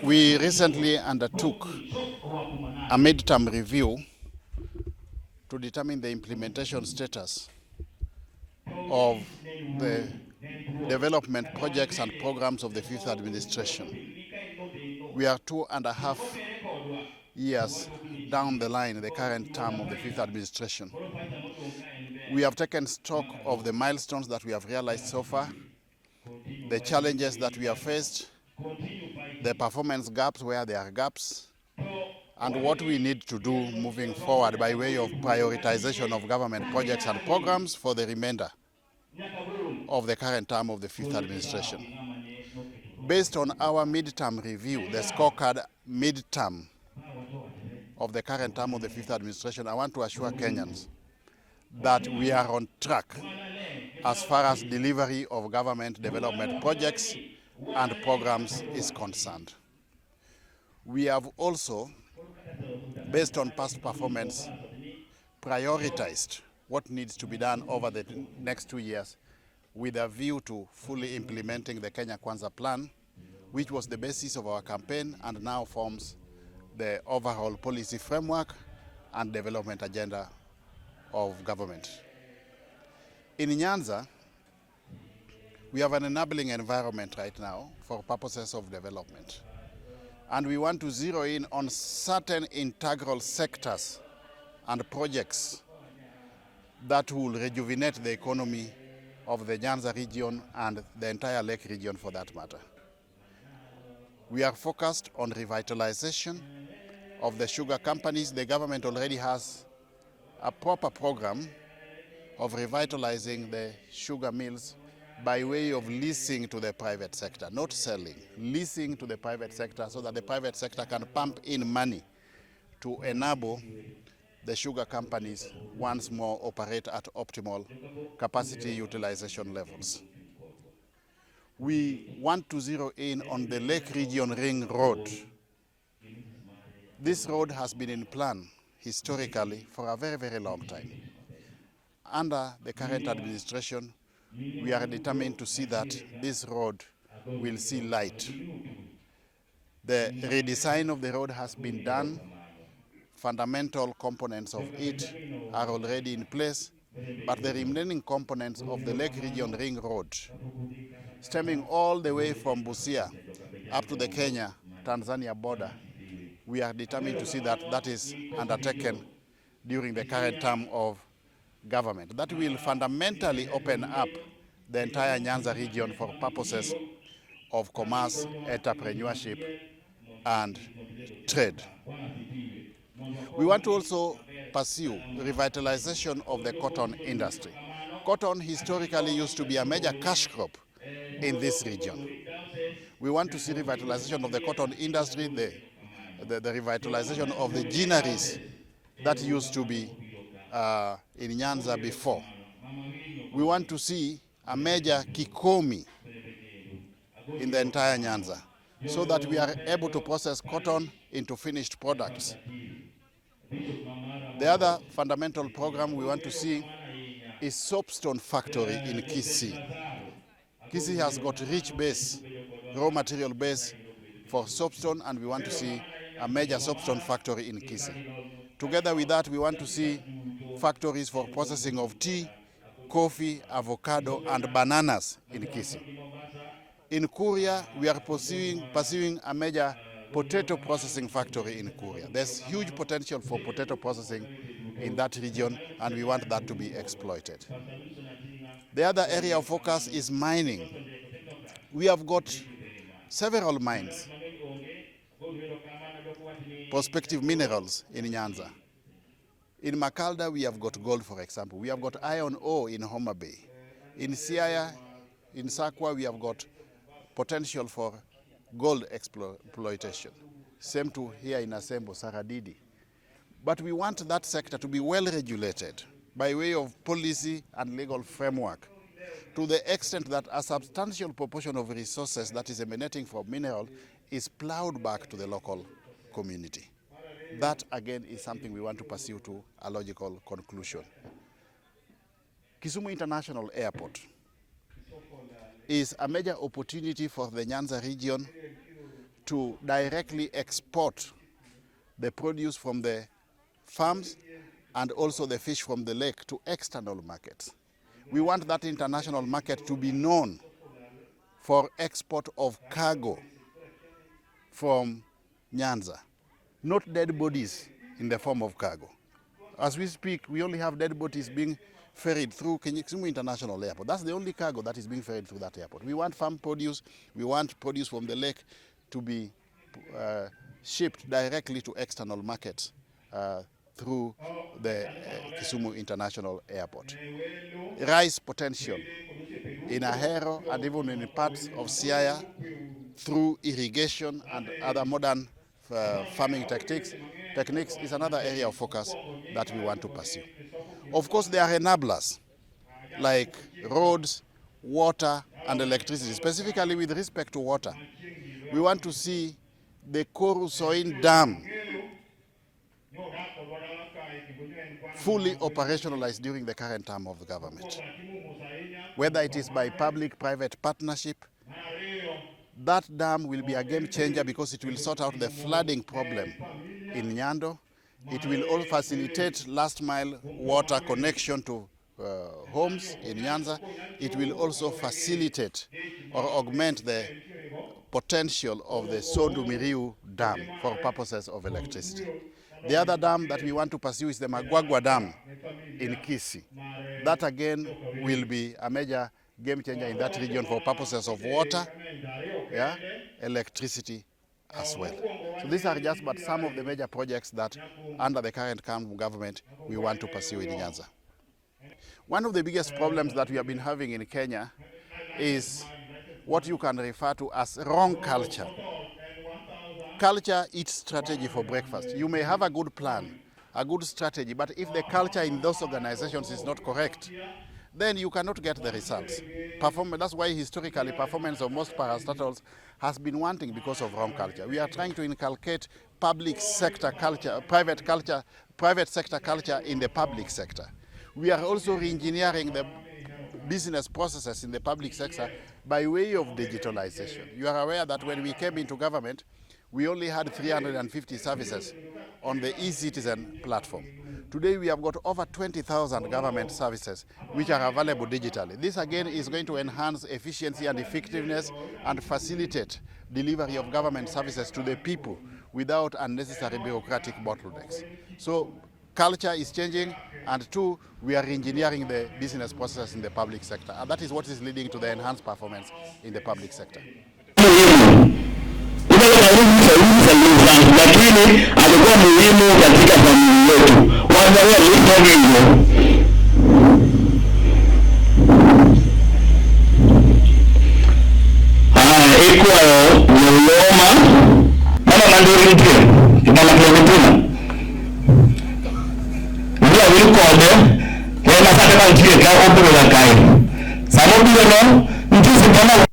We recently undertook a midterm review to determine the implementation status of the development projects and programs of the fifth administration. We are 2.5 years down the line in the current term of the fifth administration. We have taken stock of the milestones that we have realized so far, the challenges that we have faced, the performance gaps where there are gaps, and what we need to do moving forward by way of prioritization of government projects and programs for the remainder of the current term of the fifth administration. Based on our midterm review, the scorecard midterm of the current term of the fifth administration, I want to assure Kenyans that we are on track as far as delivery of government development projects and programs is concerned. We have also, based on past performance, prioritized what needs to be done over the next 2 years with a view to fully implementing the Kenya Kwanza plan, which was the basis of our campaign and now forms the overall policy framework and development agenda of government. In Nyanza, we have an enabling environment right now for purposes of development. And we want to zero in on certain integral sectors and projects that will rejuvenate the economy of the Nyanza region and the entire lake region for that matter. We are focused on revitalization of the sugar companies. The government already has a proper program of revitalizing the sugar mills by way of leasing to the private sector, not selling, leasing to the private sector so that the private sector can pump in money to enable the sugar companies once more operate at optimal capacity utilization levels. We want to zero in on the Lake Region Ring Road. This road has been in plan historically for a very, very long time. Under the current administration, we are determined to see that this road will see light. The redesign of the road has been done. Fundamental components of it are already in place, but the remaining components of the Lake Region Ring Road, stemming all the way from Busia up to the Kenya-Tanzania border, we are determined to see that that is undertaken during the current term of government. That will fundamentally open up the entire Nyanza region for purposes of commerce, entrepreneurship, and trade. We want to also pursue revitalization of the cotton industry. Cotton historically used to be a major cash crop in this region. We want to see revitalization of the cotton industry, the revitalization of the ginaries that used to be in Nyanza before. We want to see a major kikomi in the entire Nyanza so that we are able to process cotton into finished products. The other fundamental program we want to see is soapstone factory in Kisii. Kisii has got rich base, raw material base for soapstone, and we want to see a major soapstone factory in Kisii. Together with that, we want to see factories for processing of tea, coffee, avocado, and bananas in Kisii. In Kuria, we are pursuing a major potato processing factory in Kuria. There's huge potential for potato processing in that region, and we want that to be exploited. The other area of focus is mining. We have got several mines, prospective minerals in Nyanza. In Makalda, we have got gold, for example. We have got iron ore in Homa Bay. In Siaya, in Sakwa, we have got potential for gold exploitation. Same to here in Asembo, Saradidi. But we want that sector to be well regulated by way of policy and legal framework to the extent that a substantial proportion of resources that is emanating from mineral is plowed back to the local community. That, again, is something we want to pursue to a logical conclusion. Kisumu International Airport is a major opportunity for the Nyanza region to directly export the produce from the farms and also the fish from the lake to external markets. We want that international market to be known for export of cargo from Nyanza, not dead bodies in the form of cargo. As we speak, we only have dead bodies being ferried through Kenya Kwanza International Airport. That's the only cargo that is being ferried through that airport. We want farm produce, we want produce from the lake to be shipped directly to external markets through the Kisumu International Airport. Rice potential in Ahero and even in parts of Siaya through irrigation and other modern farming techniques is another area of focus that we want to pursue. Of course, there are enablers like roads, water, and electricity. Specifically with respect to water, we want to see the Koru Soin Dam fully operationalized during the current term of the government. Whether it is by public-private partnership, that dam will be a game changer because it will sort out the flooding problem in Nyando. It will also facilitate last mile water connection to homes in Nyanza. It will also facilitate or augment the potential of the Sondu Miriu Dam for purposes of electricity. The other dam that we want to pursue is the Magwagwa Dam in Kisii. That again will be a major game changer in that region for purposes of water, yeah, electricity as well. So these are just but some of the major projects that under the current government we want to pursue in Nyanza. One of the biggest problems that we have been having in Kenya is what you can refer to as wrong culture. Culture eats strategy for breakfast. You may have a good plan, a good strategy, but if the culture in those organizations is not correct, then you cannot get the results. That's why historically performance of most parastatals has been wanting because of wrong culture. We are trying to inculcate public sector culture, private sector culture in the public sector. We are also re-engineering the business processes in the public sector by way of digitalization. You are aware that when we came into government, we only had 350 services on the eCitizen platform. Today we have got over 20,000 government services which are available digitally. This again is going to enhance efficiency and effectiveness and facilitate delivery of government services to the people without unnecessary bureaucratic bottlenecks. So culture is changing, and two, we are engineering the business processes in the public sector. And that is what is leading to the enhanced performance in the public sector. Lakini alikuwa muhimu katika familia yetu. Waangalia lipo hivyo. Iko Nyoloma. Mama mandori mpya. Kama kilometri. Ndio vilikobe. Kwa masaka kwa njia kwa opolo la kai. Sababu hiyo mtusi bwana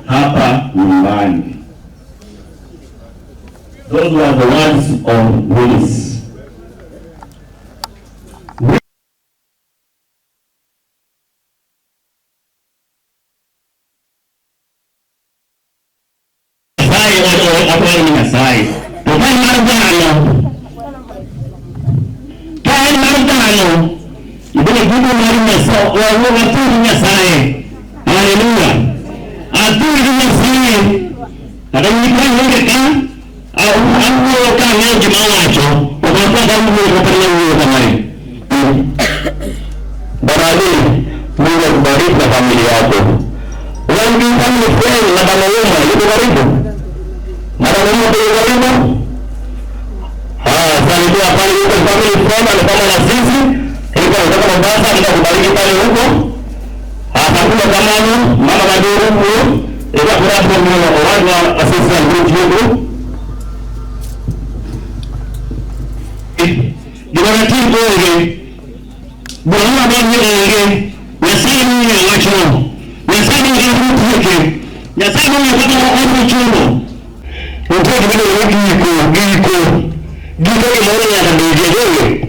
hapa nyumbani. Those were the words of Willis. yake. Nyasaye Mungu yapata wafu chuno. Unataka kile giko kimoro ya ndio wewe.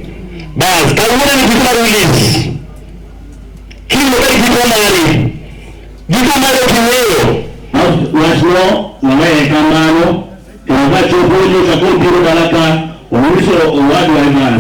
Bas, kauna ni kitu release. Kile kitu mali. Giko mali kiwewe. Wasio wewe kama no, kwa sababu cha kuja cha kuja baraka, unuso wadu wa